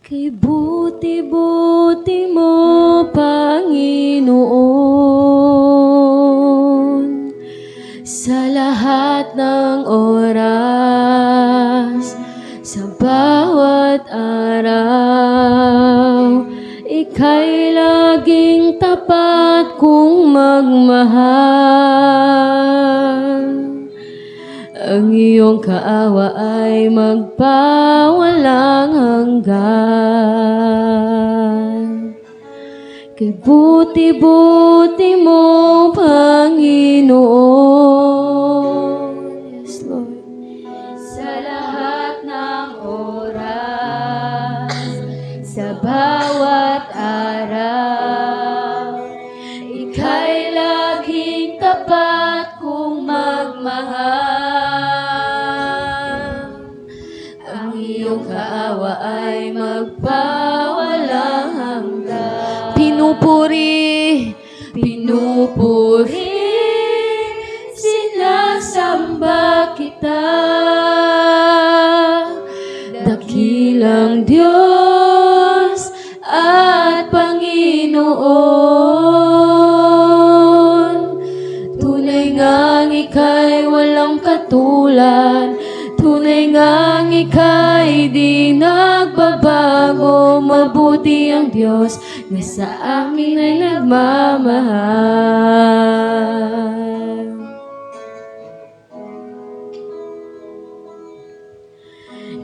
Kay buti-buti mo, Panginoon, sa lahat ng oras, sa bawat araw, ika'y laging tapat kong magmahal. Ang iyong kaawa ay magpawalang hanggan. Kay buti-buti mo, Panginoon. Yes, Lord. Sa lahat ng oras, sa bawat araw, ika'y laging tapat kong magmahal. Ang iyong kaawa ay magpawalang hanggan. Pinupuri, pinupuri, sinasamba kita, dakilang Diyos at Panginoon. Tunay ngang ika'y walang katulad, tunay ngang ika'y di nagbabago. Mabuti ang Diyos na sa amin ay nagmamahal.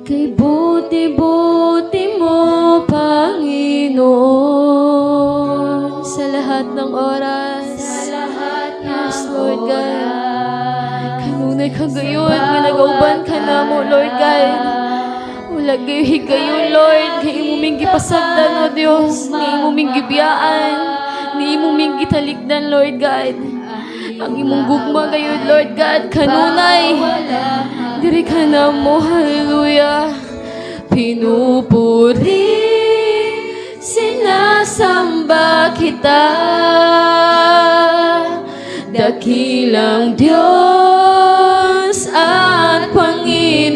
Kay buti-buti mo, Panginoon, sa lahat ng oras, sa lahat ng Lord God. Kanunay ka gayon, ginagauban ka na mo, Lord God. Wala kayo higayon, Lord. Kaya imuming gipasagdan, O Diyos. Ni imuming gibiyaan. Ni imuming gitaligdan, Lord God. Ang imong gugma gayon, Lord God. Kanunay. Diri ka na mo, hallelujah. Pinupuri, sinasamba kita, dakilang Diyos at Panginoon.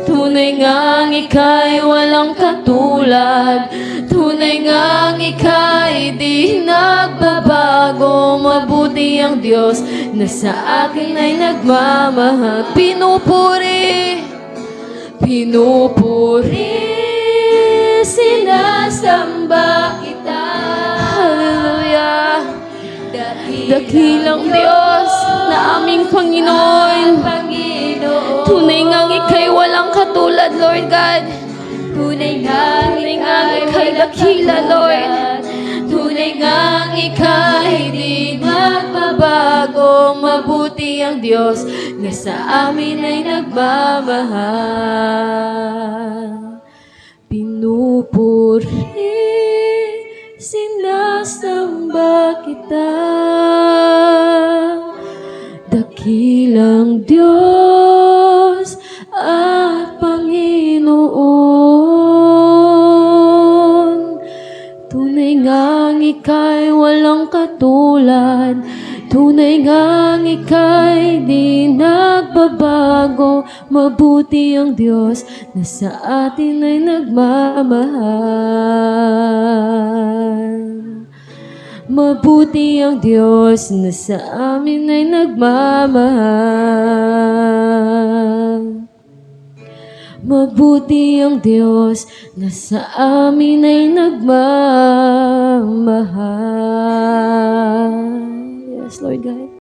Tunay ngang ika'y walang katulad, tunay ngang ika'y di nagbabago. Mabuti ang Diyos na sa akin ay nagmamahal. Pinupuri, pinupuri, sinasamba kita, hallelujah. Dakilang Diyos na aming Panginoon. Tunay ngang ika'y walang katulad, Lord God. Tunay ngang ika'y dakila, Lord. Tunay ngang ika'y di nagbabago. Mabuti ang Diyos na sa amin ay nagmamahal. Pinupuri, sinasamba kita, dakilang Diyos at Panginoon. Tunay ngang ika'y walang katulad, tunay ngang ika'y di nagbabago. Mabuti ang Diyos na sa atin ay nagmamahal. Mabuti ang Diyos na sa amin ay nagmamahal. Mabuti ang Diyos na sa amin ay nagmamahal. Yes, Lord God.